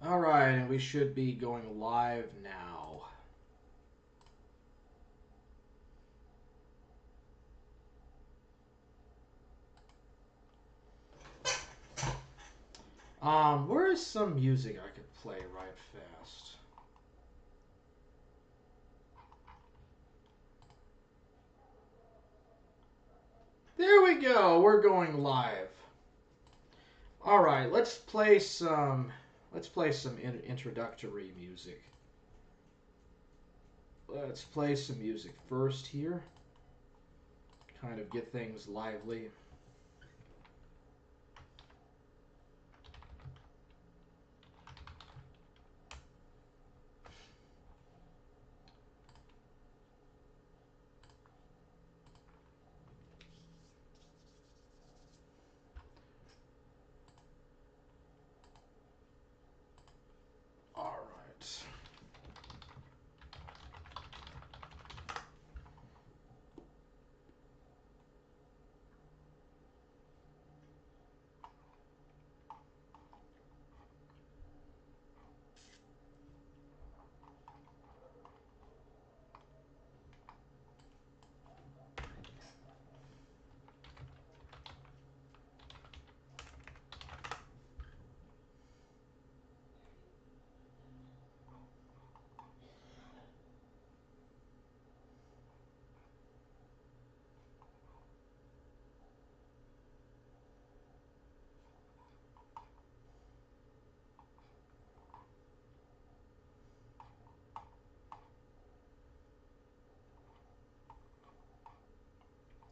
All right, and we should be going live now. Where is some music I could play right fast? There we go. We're going live. All right, let's play some. Let's play some introductory music. Let's play some music first here. Kind of get things lively. All right.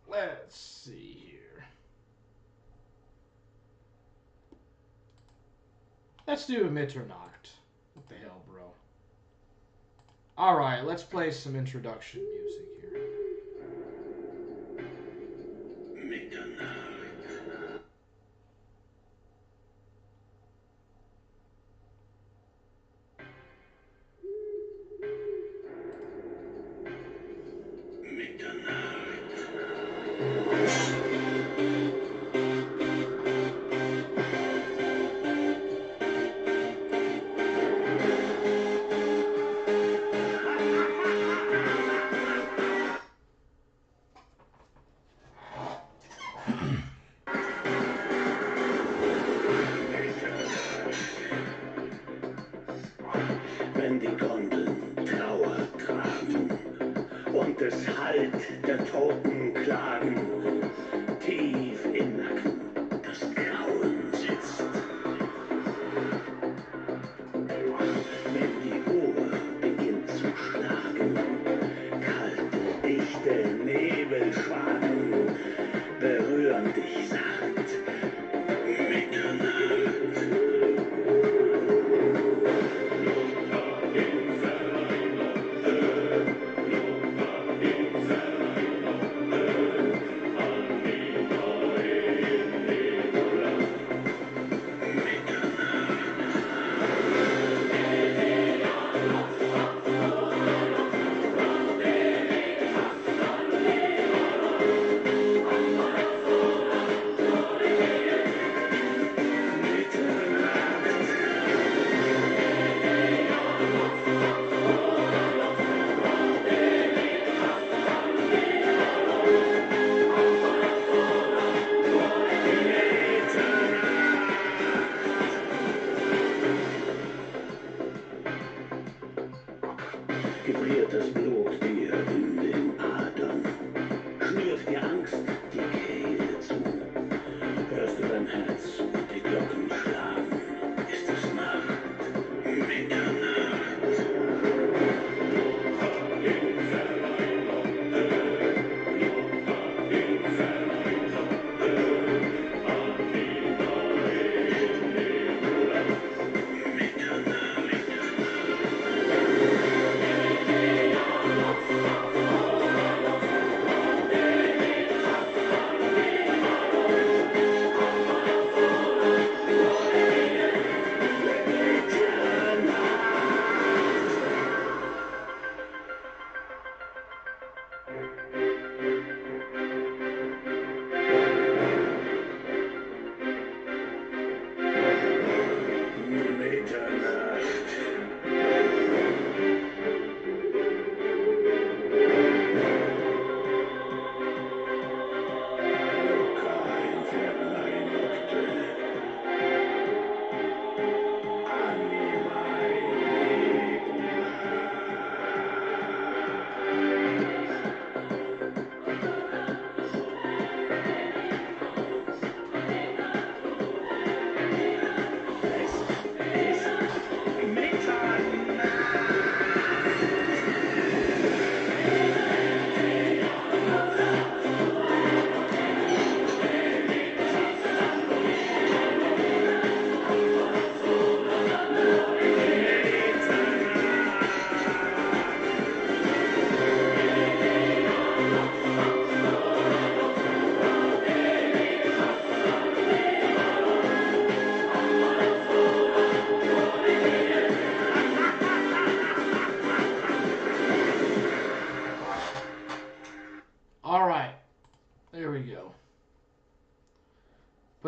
Let's see here. Let's do a Mitternacht. What the hell, bro? All right, let's play some introduction music here. Wenn die Gondeln Trauer tragen und es hallt der Toten klagen, tief im Nacken das Grauen sitzt. Wenn die Uhr beginnt zu schlagen, kalte, dichte Nebelschwaden berühren dich sacht. Mitternacht. Gefriert das Blut dir in den Adern, schnürt dir Angst die Kehle zu. Hörst du dein Herz die Glocken schlagen, ist es Nacht, Mitternacht.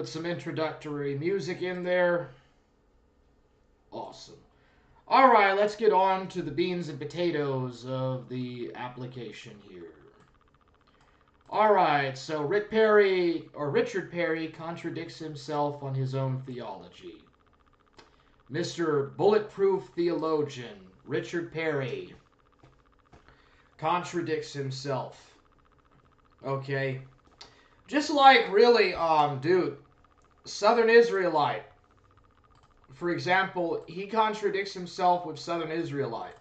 Put some introductory music in there. Awesome. All right, let's get on to the beans and potatoes of the application here. All right, so Richard Perry contradicts himself on his own theology. Mr. Bulletproof Theologian Richard Perry contradicts himself. Okay? Just like really, dude, Southern Israelite. For example, he contradicts himself with Southern Israelite.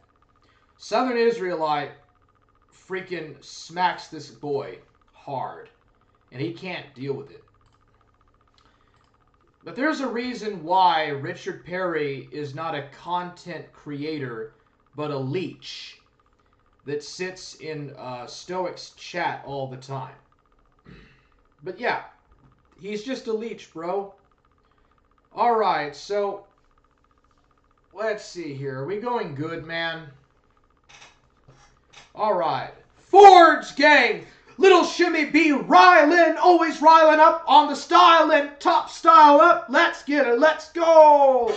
Southern Israelite freaking smacks this boy hard, and he can't deal with it. But there's a reason why Richard Perry is not a content creator, but a leech that sits in Stoics chat all the time. But yeah, he's just a leech, bro. Alright, so let's see here. Are we going good, man? Alright. Forge gang! Little Shimmy be rilin', always riling up on the stylin', top style up, let's get it, let's go!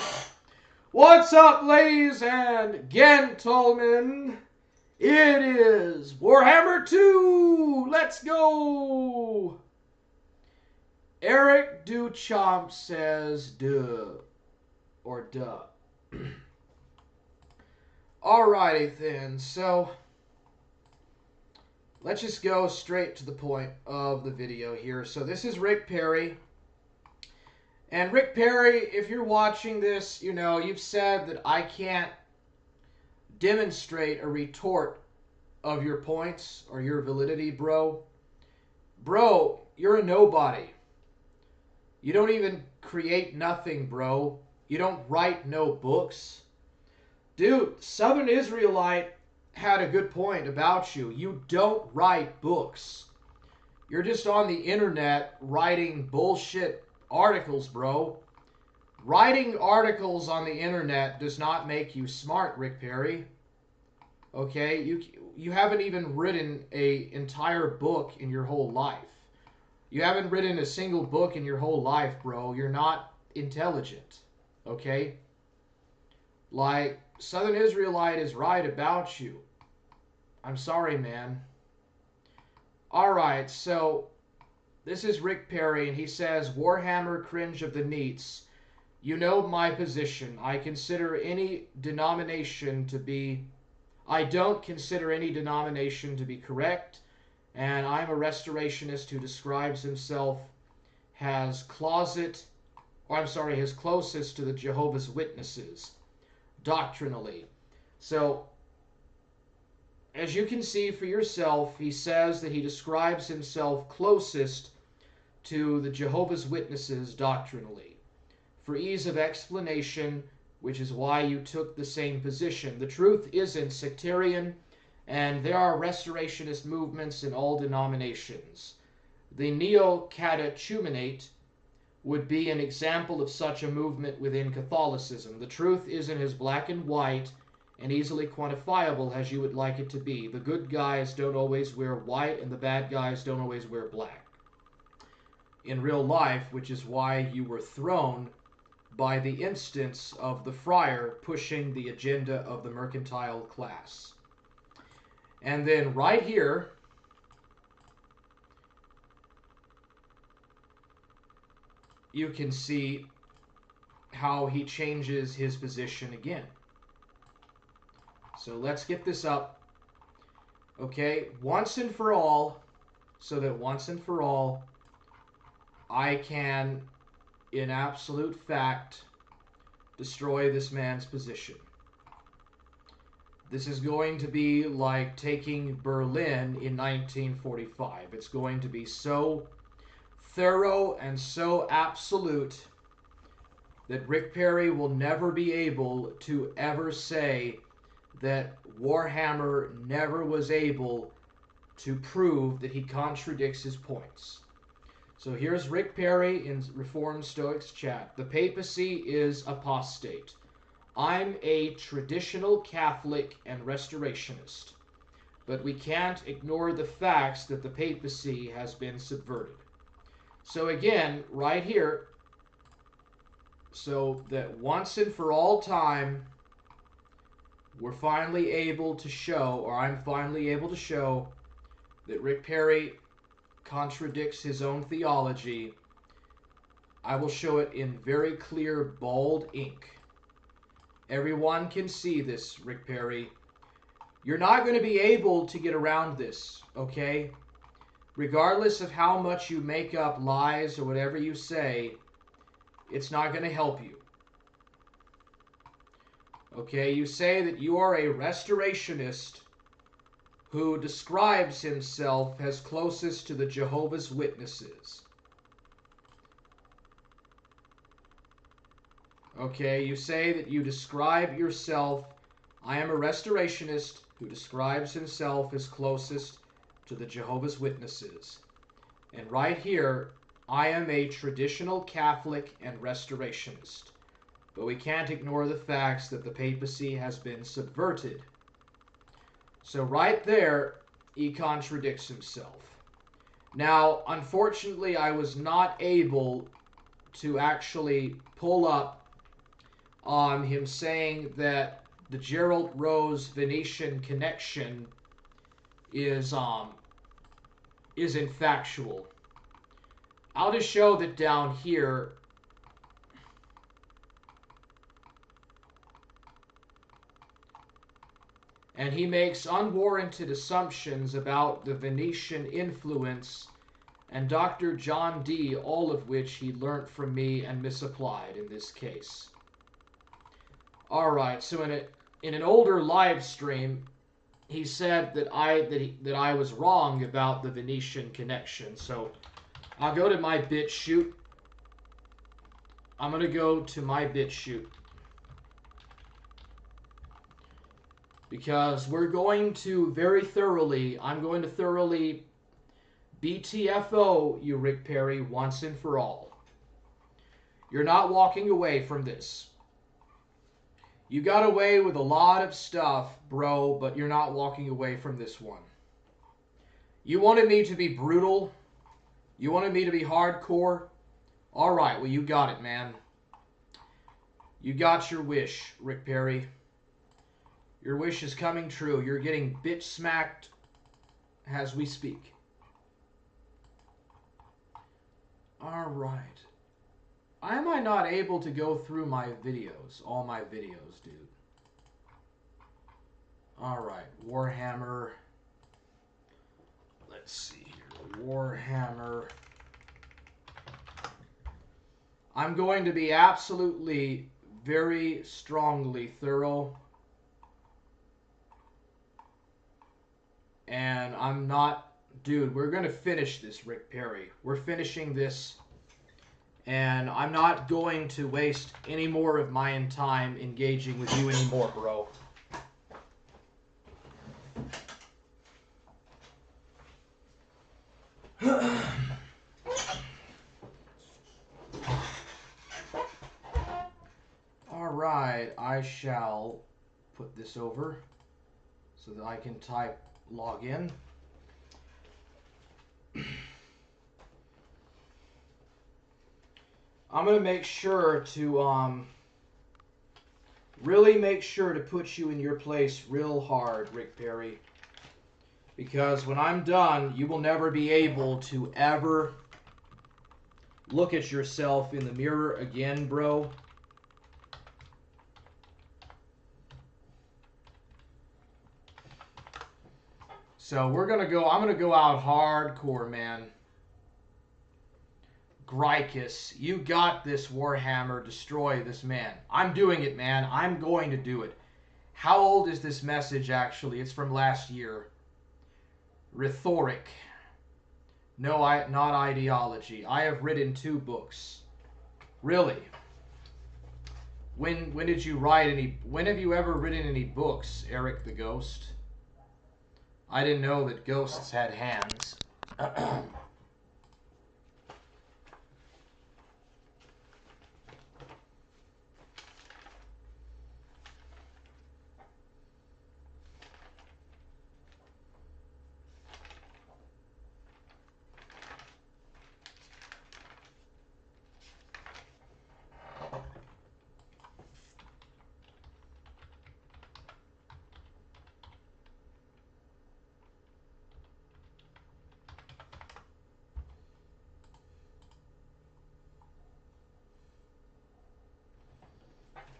What's up, ladies and gentlemen? It is Warhammer 2! Let's go! Eric Duchamp says duh. Or duh. Alrighty then, so let's just go straight to the point of the video here. So this is Rick Perry. And Rick Perry, if you're watching this, you know, you've said that I can't demonstrate a retort of your points or your validity, bro. Bro, you're a nobody. You don't even create nothing, bro. You don't write no books. Dude, Southern Israelite had a good point about you. You don't write books. You're just on the internet writing bullshit articles, bro. Writing articles on the internet does not make you smart, Rick Perry. Okay? You haven't even written an entire book in your whole life. You haven't written a single book in your whole life, bro. You're not intelligent. Okay? Like, Southern Israelite is right about you. I'm sorry, man. Alright, so this is Rick Perry, and he says, Warhammer cringe of the neets. You know my position. I don't consider any denomination to be correct, and I'm a restorationist who describes himself as his closest to the Jehovah's Witnesses, doctrinally. So, as you can see for yourself, he says that he describes himself closest to the Jehovah's Witnesses doctrinally. For ease of explanation, which is why you took the same position. The truth isn't sectarian, and there are restorationist movements in all denominations. The Neo-Catechumenate would be an example of such a movement within Catholicism. The truth isn't as black and white and easily quantifiable as you would like it to be. The good guys don't always wear white, and the bad guys don't always wear black. In real life, which is why you were thrown by the instance of the friar pushing the agenda of the mercantile class. And then right here, you can see how he changes his position again. So let's get this up. Okay, once and for all, so that once and for all, I can, in absolute fact, destroy this man's position. This is going to be like taking Berlin in 1945. It's going to be so thorough and so absolute that Rick Perry will never be able to ever say that Warhammer never was able to prove that he contradicts his points. So here's Rick Perry in Reformed Stoics chat. The papacy is apostate. I'm a traditional Catholic and restorationist, but we can't ignore the facts that the papacy has been subverted. So again, right here, so that once and for all time, we're finally able to show, or I'm finally able to show, that Rick Perry contradicts his own theology. I will show it in very clear, bold ink. Everyone can see this, Rick Perry. You're not going to be able to get around this, okay? Regardless of how much you make up lies or whatever you say, it's not going to help you. Okay, you say that you are a restorationist who describes himself as closest to the Jehovah's Witnesses. Okay, you say that you describe yourself, I am a restorationist who describes himself as closest to the Jehovah's Witnesses. And right here, I am a traditional Catholic and restorationist. But we can't ignore the facts that the papacy has been subverted. So right there, he contradicts himself. Now, unfortunately, I was not able to actually pull up on him saying that the Gerald Rose Venetian connection is infactual. I'll just show that down here. And he makes unwarranted assumptions about the Venetian influence and Dr. John Dee, all of which he learnt from me and misapplied in this case. Alright, so in an older live stream, he said that I was wrong about the Venetian connection. So I'll go to my BitChute. I'm going to go to my BitChute. Because we're going to I'm going to thoroughly BTFO you, Rick Perry, once and for all. You're not walking away from this. You got away with a lot of stuff, bro, but you're not walking away from this one. You wanted me to be brutal? You wanted me to be hardcore? Alright, well, you got it, man. You got your wish, Rick Perry. Your wish is coming true. You're getting bitch smacked as we speak. Alright. Why am I not able to go through my videos? All my videos, dude. Alright. Warhammer. Let's see here. Warhammer. I'm going to be absolutely, very strongly thorough. And I'm not... Dude, we're going to finish this, Rick Perry. We're finishing this. And I'm not going to waste any more of my time engaging with you anymore, bro. Alright, I shall put this over so that I can type log in. I'm going to make sure to really make sure to put you in your place real hard, Rick Perry. Because when I'm done, you will never be able to ever look at yourself in the mirror again, bro. So I'm going to go out hardcore, man. Grykus, you got this, Warhammer. Destroy this man. I'm doing it, man. I'm going to do it. How old is this message, actually? It's from last year. Rhetoric. No, not ideology. I have written 2 books. Really? When did you write any... When have you ever written any books, Eric the Ghost? I didn't know that ghosts had hands.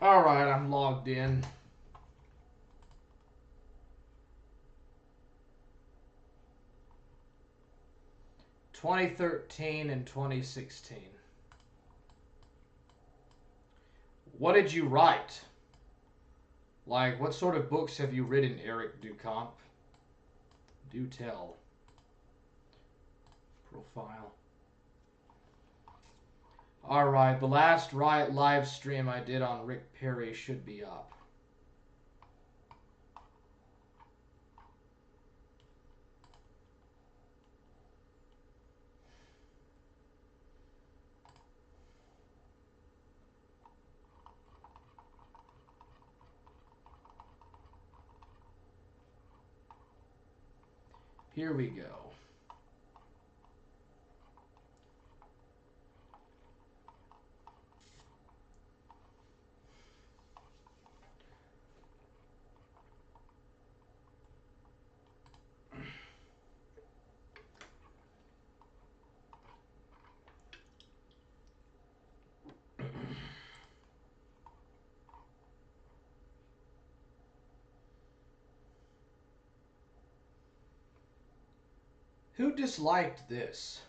Alright, I'm logged in. (2013) and 2016. What did you write? Like, what sort of books have you written, Eric Ducamp? Do tell. Profile. Alright, the last live stream I did on Rick Perry should be up. Here we go. Who disliked this?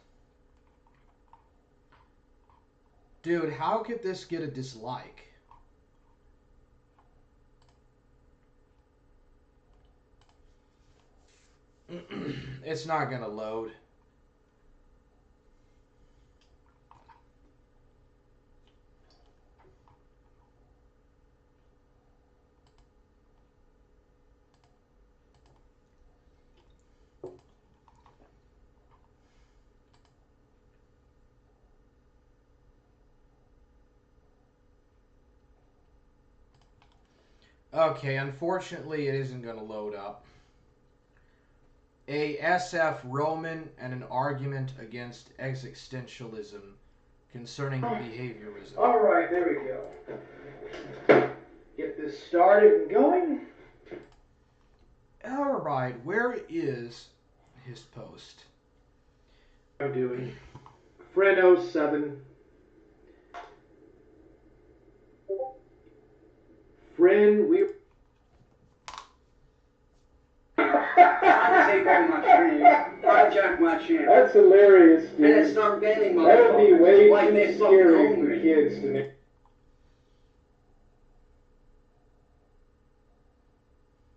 Dude, how could this get a dislike? It's not gonna load. Okay, unfortunately it isn't gonna load up. A SF Roman and an argument against existentialism concerning behaviorism. All right, there we go. Get this started and going. All right, where is his post? I'm doing Freno 7. Friend, we. I take all my friends. I jack my champ. That's hilarious, dude. And it's not banning my That would be way like too they fucking scary for hungry. kids to make.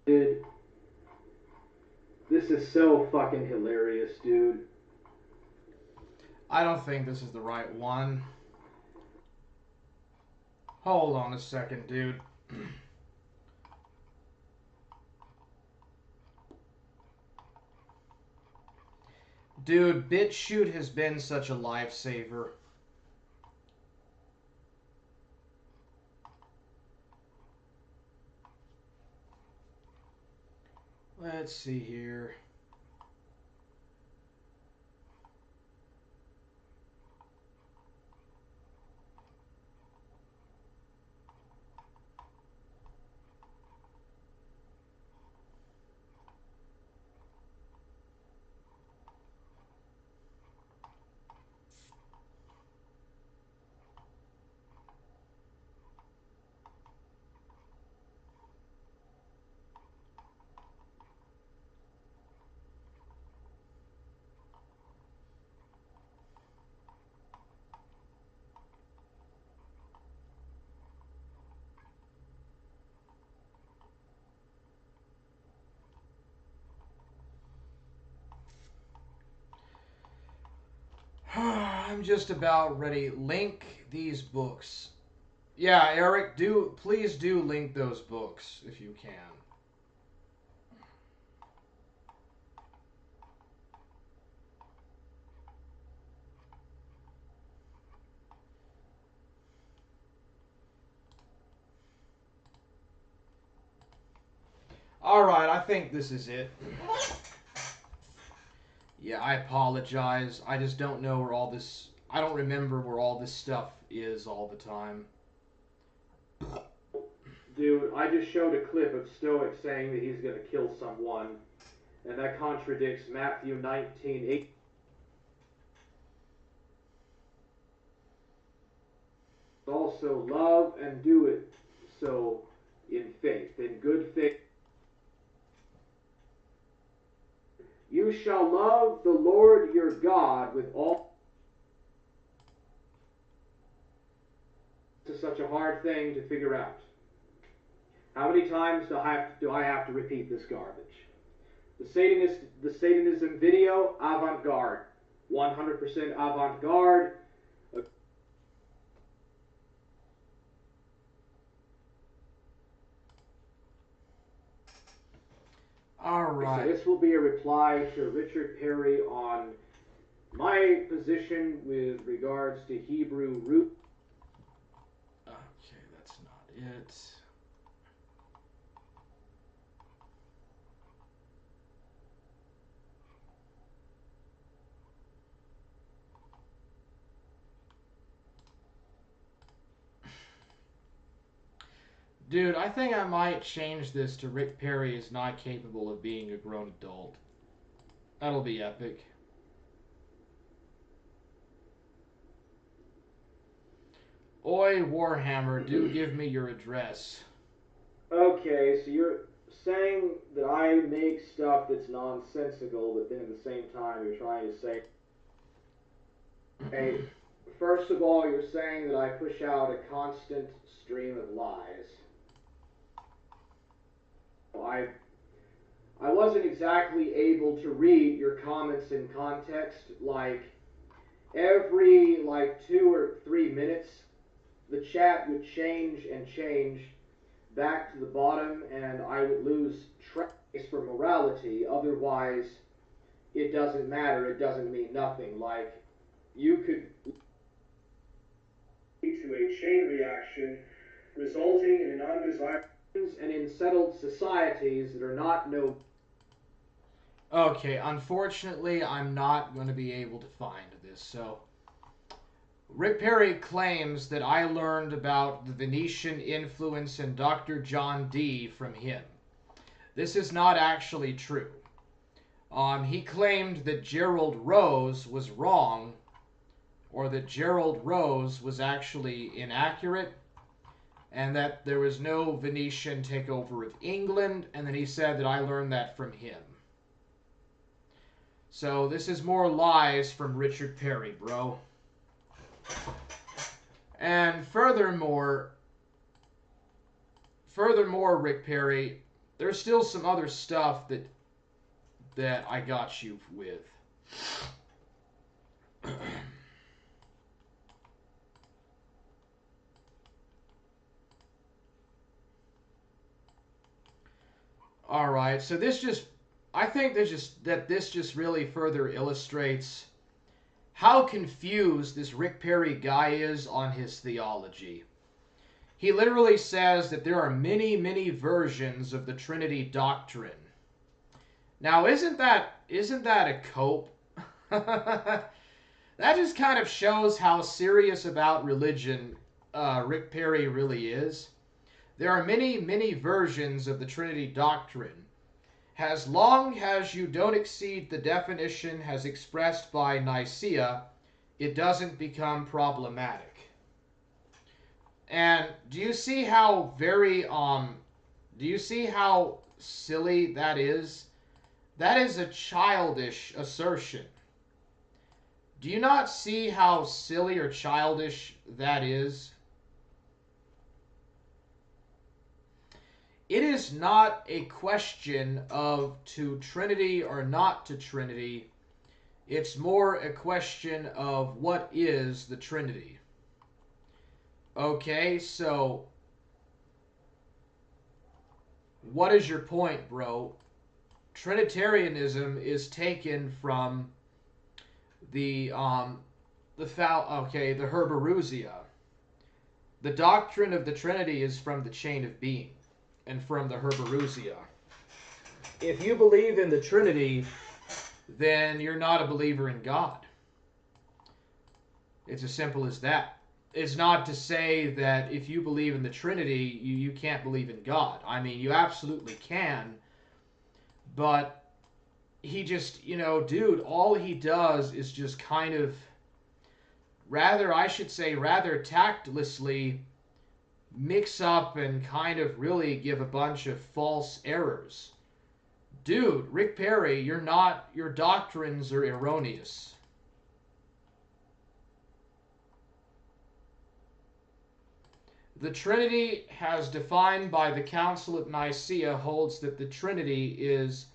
Dude, this is so fucking hilarious, dude. I don't think this is the right one. Hold on a second, dude. Dude, BitChute has been such a lifesaver. Let's see here. I'm just about ready. Link these books. Yeah, Eric, please do link those books if you can. All right, I think this is it. Yeah, I apologize. I just don't know where all this... I don't remember where all this stuff is all the time. Dude, I just showed a clip of Stoic saying that he's gonna kill someone, and that contradicts Matthew 19:8. Also, love and do it so in faith, in good faith. You shall love the Lord your God with all. This is such a hard thing to figure out. How many times do I have to repeat this garbage? The Satanism video, avant-garde. 100% avant-garde. All right. So this will be a reply to Richard Perry on my position with regards to Hebrew root. Okay, that's not it. Dude, I think I might change this to Rick Perry is not capable of being a grown adult. That'll be epic. Oi, Warhammer, do give me your address. Okay, so you're saying that I make stuff that's nonsensical, but then at the same time you're trying to say, hey, first of all, you're saying that I push out a constant stream of lies. I wasn't exactly able to read your comments in context. Like every 2 or 3 minutes, the chat would change and change back to the bottom, and I would lose trace for morality. Otherwise, it doesn't matter. It doesn't mean nothing. Like you could lead to a chain reaction, resulting in an undesirable and in settled societies that are not no. Okay, unfortunately, I'm not going to be able to find this, so... Rick Perry claims that I learned about the Venetian influence and Dr. John Dee from him. This is not actually true. He claimed that Gerald Rose was wrong, or that Gerald Rose was actually inaccurate, and that there was no Venetian takeover of England, and then he said that I learned that from him. So this is more lies from Richard Perry, bro. And furthermore, Rick Perry, there's still some other stuff that I got you with. All right, so I think this just really further illustrates how confused this Rick Perry guy is on his theology. He literally says that there are many, many versions of the Trinity doctrine. Now, isn't that a cope? That just kind of shows how serious about religion Rick Perry really is. There are many, many versions of the Trinity doctrine. As long as you don't exceed the definition as expressed by Nicaea, it doesn't become problematic. And do you see how silly that is? That is a childish assertion. Do you not see how silly or childish that is? It is not a question of to Trinity or not to Trinity. It's more a question of what is the Trinity. Okay, so what is your point, bro? Trinitarianism is taken from the Herbaruzia. The doctrine of the Trinity is from the chain of being and from the Herbaruzia. If you believe in the Trinity, then you're not a believer in God. It's as simple as that. It's not to say that if you believe in the Trinity, you can't believe in God. I mean, you absolutely can. But he just, dude, all he does is just kind of, rather tactlessly mix up and kind of really give a bunch of false errors. Dude, Rick Perry, your doctrines are erroneous. The Trinity, as defined by the Council of Nicaea, holds that the Trinity is,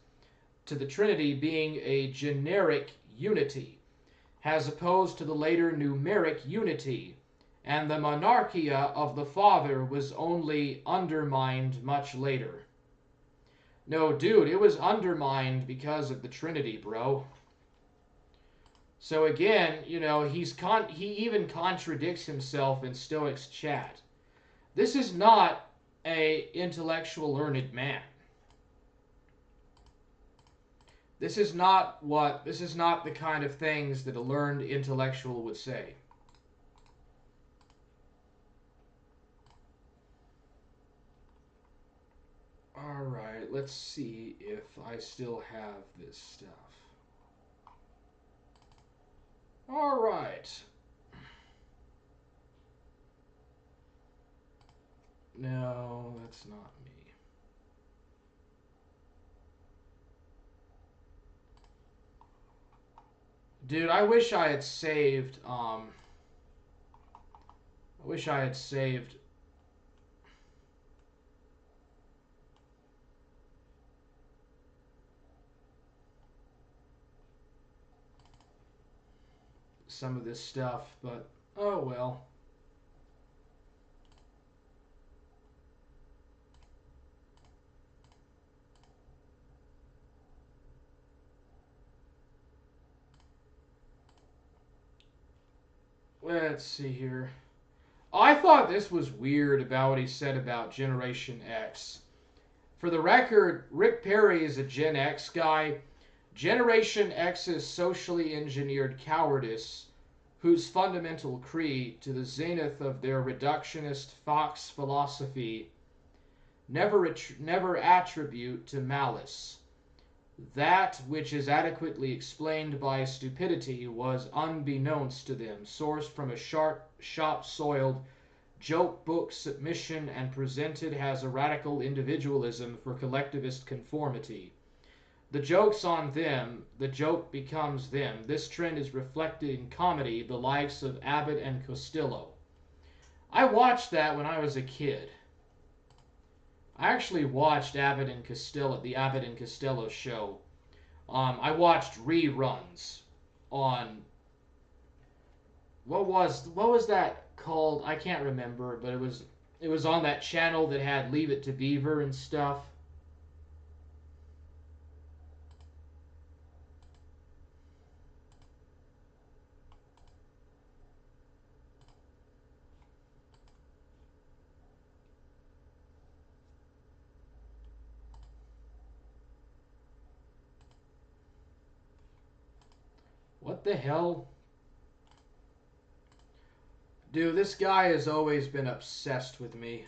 to the Trinity being a generic unity, as opposed to the later numeric unity, and the monarchia of the Father was only undermined much later. No, dude, it was undermined because of the Trinity, bro. So again, you know, he even contradicts himself in Stoics chat. This is not a intellectual learned man. This is not the kind of things that a learned intellectual would say. All right, let's see if I still have this stuff. All right. No, that's not me. Dude, I wish I had saved, some of this stuff, but oh well. Let's see here. I thought this was weird about what he said about Generation X. For the record, Rick Perry is a Gen X guy. Generation X's socially engineered cowardice, whose fundamental creed, to the zenith of their reductionist Fox philosophy, never attribute to malice. That which is adequately explained by stupidity was unbeknownst to them, sourced from a shop-soiled joke book submission and presented as a radical individualism for collectivist conformity. The joke's on them, the joke becomes them. This trend is reflected in comedy, the likes of Abbott and Costello. I watched that when I was a kid. I actually watched the Abbott and Costello show. I watched reruns on what was that called? I can't remember, but it was on that channel that had Leave It to Beaver and stuff. What the hell? Dude, this guy has always been obsessed with me.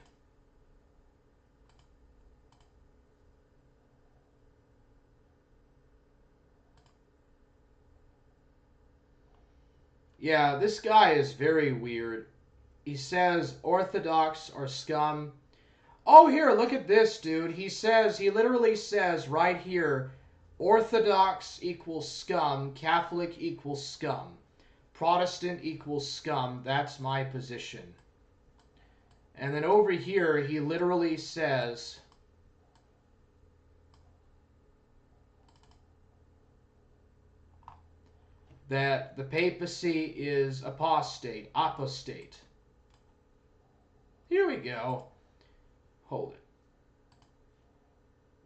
Yeah, this guy is very weird. He says Orthodox are scum. Oh, here, look at this, dude. He literally says right here, Orthodox equals scum, Catholic equals scum, Protestant equals scum. That's my position. And then over here, he literally says that the papacy is apostate. Here we go. Hold it.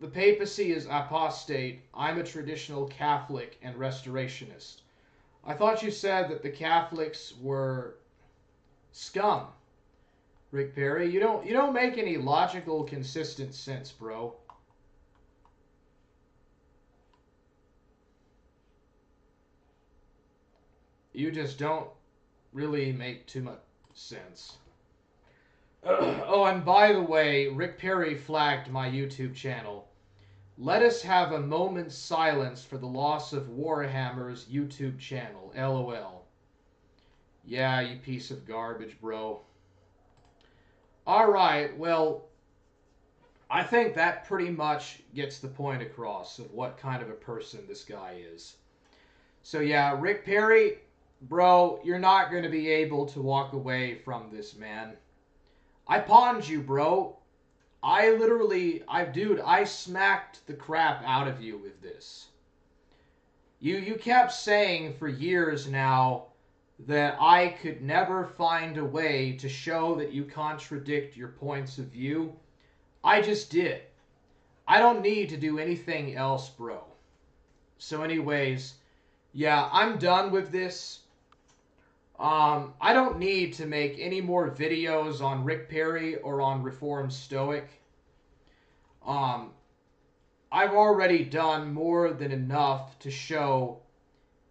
The papacy is apostate. I'm a traditional Catholic and restorationist. I thought you said that the Catholics were scum, Rick Perry. You don't make any logical, consistent sense, bro. You just don't really make too much sense. Oh, and by the way, Rick Perry flagged my YouTube channel. Let us have a moment's silence for the loss of Warhammer's YouTube channel. LOL. Yeah, you piece of garbage, bro. All right, well, I think that pretty much gets the point across of what kind of a person this guy is. So yeah, Rick Perry, bro, you're not going to be able to walk away from this, man. I pawned you, bro. Dude, I smacked the crap out of you with this. You kept saying for years now that I could never find a way to show that you contradict your points of view. I just did. I don't need to do anything else, bro. So anyways, yeah, I'm done with this. I don't need to make any more videos on Rick Perry or on Reformed Stoic. Um, I've already done more than enough to show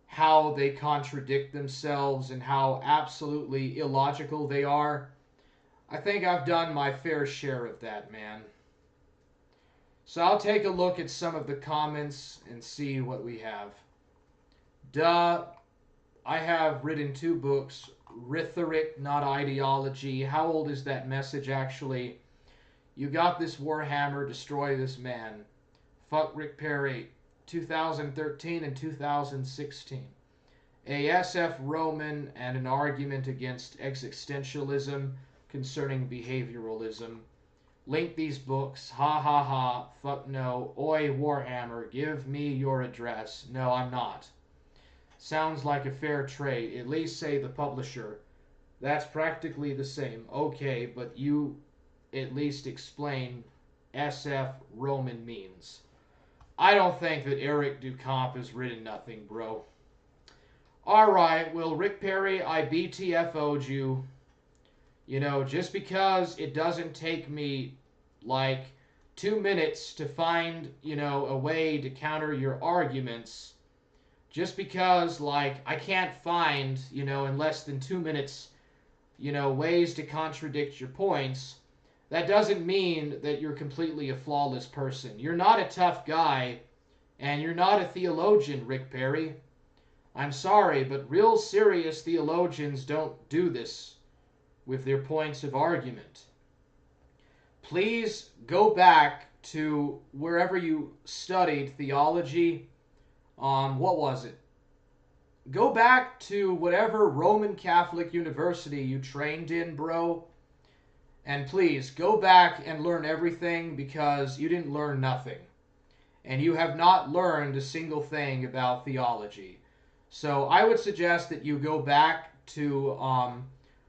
how they contradict themselves and how absolutely illogical they are. I think I've done my fair share of that, man. So I'll take a look at some of the comments and see what we have. Duh. I have written 2 books, Rhetoric, Not Ideology. How old is that message, actually? You got this Warhammer, destroy this man. Fuck Rick Perry, 2013 and 2016. ASF Roman and an argument against existentialism concerning behavioralism. Link these books. Ha ha ha. Fuck no. Oi, Warhammer, give me your address. No, I'm not. Sounds like a fair trade. At least say the publisher. That's practically the same. Okay, but you at least explain SF Roman means. I don't think that Eric Ducamp has written nothing, bro. Alright, well, Rick Perry, I BTFO'd you. You know, just because it doesn't take me, like, 2 minutes to find, you know, a way to counter your arguments, just because, like, I can't find, you know, in less than 2 minutes, you know, ways to contradict your points, that doesn't mean that you're completely a flawless person. You're not a tough guy, and you're not a theologian, Rick Perry. I'm sorry, but real serious theologians don't do this with their points of argument. Please go back to wherever you studied theology. What was it? Go back to whatever Roman Catholic university you trained in, bro. And please, go back and learn everything, because you didn't learn nothing. And you have not learned a single thing about theology. So I would suggest that you go back to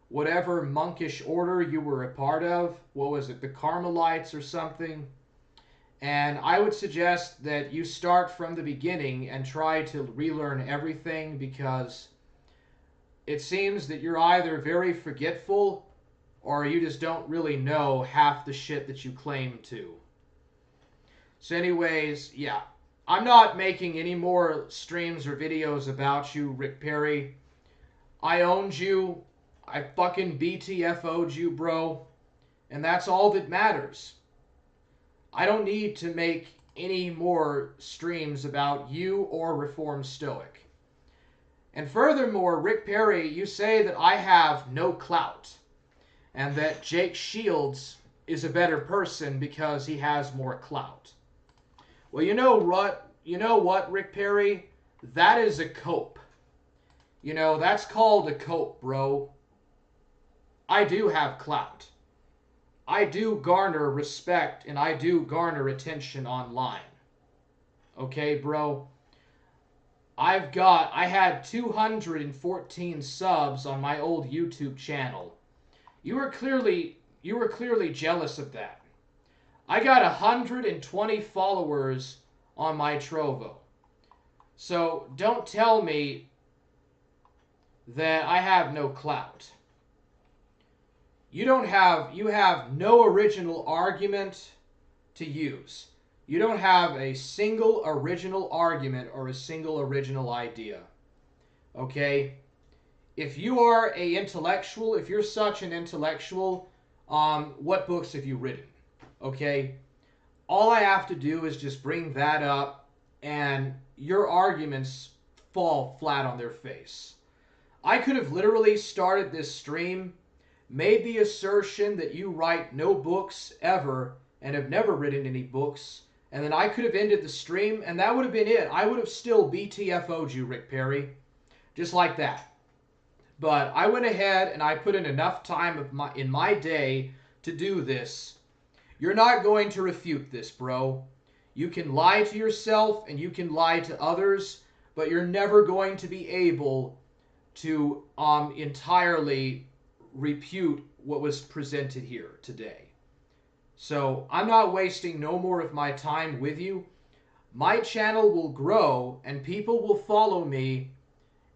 whatever monkish order you were a part of. What was it? The Carmelites or something? And I would suggest that you start from the beginning and try to relearn everything, because it seems that you're either very forgetful or you just don't really know half the shit that you claim to. So anyways, yeah. I'm not making any more streams or videos about you, Rick Perry. I owned you. I fucking BTFO'd you, bro. And that's all that matters. I don't need to make any more streams about you or Reformed Stoic. And furthermore, Rick Perry, you say that I have no clout, and that Jake Shields is a better person because he has more clout. Well, you know what, Rick Perry? That is a cope. You know, that's called a cope, bro. I do have clout. I do garner respect, and I do garner attention online. Okay, bro? I had 214 subs on my old YouTube channel. You were clearly jealous of that. I got 120 followers on my Trovo. So don't tell me that I have no clout. You have no original argument to use. You don't have a single original argument or a single original idea. Okay? If you are a intellectual, if you're such an intellectual, what books have you written? Okay? All I have to do is just bring that up, and your arguments fall flat on their face. I could have literally started this stream made the assertion that you write no books ever and have never written any books, and then I could have ended the stream, and that would have been it. I would have still BTFO'd you, Rick Perry. Just like that. But I went ahead and I put in enough time in my day to do this. You're not going to refute this, bro. You can lie to yourself and you can lie to others, but you're never going to be able to entirely refute what was presented here today. So I'm not wasting no more of my time with you. My channel will grow and people will follow me,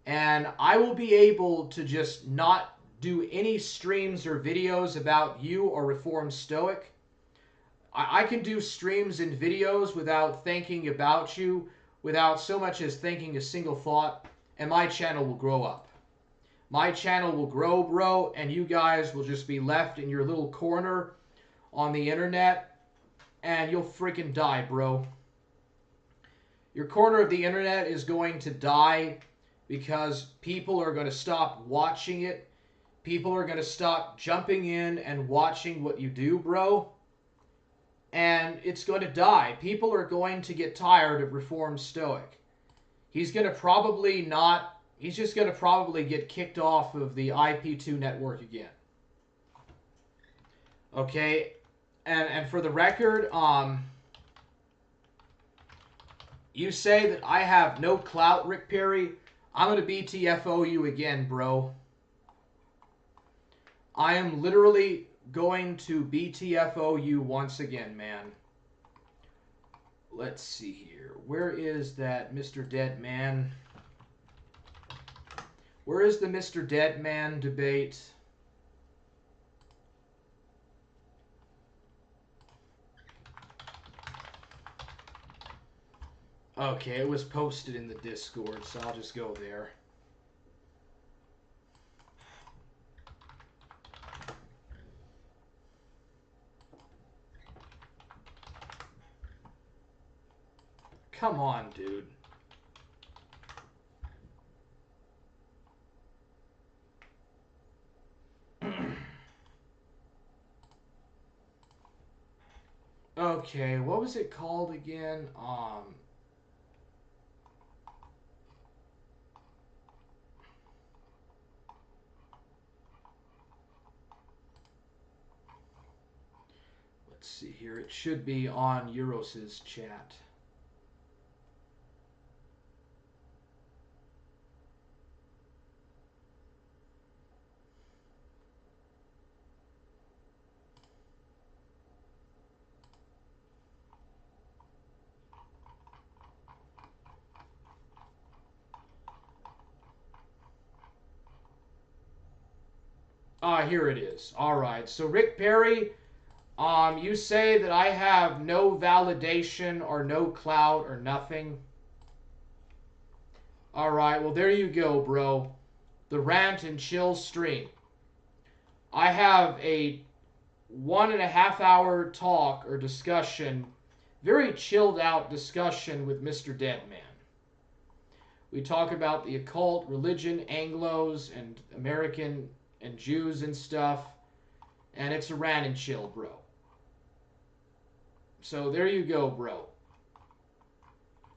and I will be able to just not do any streams or videos about you or Reformed Stoic. I can do streams and videos without thinking about you, without so much as thinking a single thought, and my channel will grow up. My channel will grow, bro, and you guys will just be left in your little corner on the internet, and you'll freaking die, bro. Your corner of the internet is going to die because people are going to stop watching it. People are going to stop jumping in and watching what you do, bro. And it's going to die. People are going to get tired of Reformed Stoic. He's going to probably not... He's just going to probably get kicked off of the IP2 network again. Okay? And for the record, you say that I have no clout, Rick Perry. I'm going to BTFO you again, bro. I am literally going to BTFO you once again, man. Let's see here. Where is that Mr. Dead Man? Where is the Mr. Dead Man debate? Okay, it was posted in the Discord, so I'll just go there. Come on, dude. Okay, what was it called again? Let's see here. It should be on Euros's chat. Here it is. All right. So Rick Perry, you say that I have no validation or no clout or nothing. All right. Well, there you go, bro. The rant and chill stream. I have a 1.5 hour talk or discussion, very chilled out discussion with Mr. Deadman. We talk about the occult, religion, Anglos, and American and Jews and stuff. And it's a rant and chill, bro. So there you go, bro.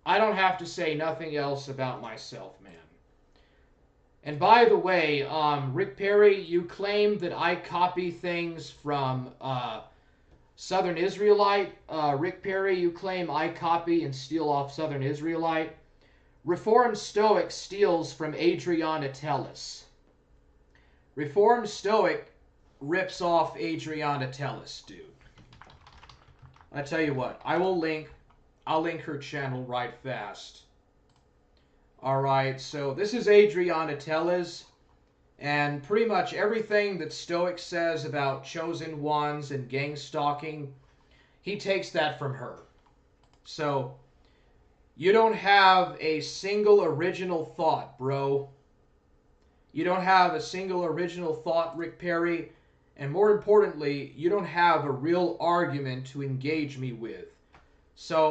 I don't have to say nothing else about myself, man. And by the way, Rick Perry, you claim that I copy things from Southern Israelite. Rick Perry, you claim I copy and steal off Southern Israelite. Reformed Stoic steals from Adrian Atellus. Reformed Stoic rips off Adrian Atellus, dude. I tell you what, I'll link her channel right fast. Alright, so this is Adriana Tellez, and pretty much everything that Stoic says about chosen ones and gang stalking, he takes that from her. So, you don't have a single original thought, bro. You don't have a single original thought, Rick Perry, and more importantly, you don't have a real argument to engage me with. So,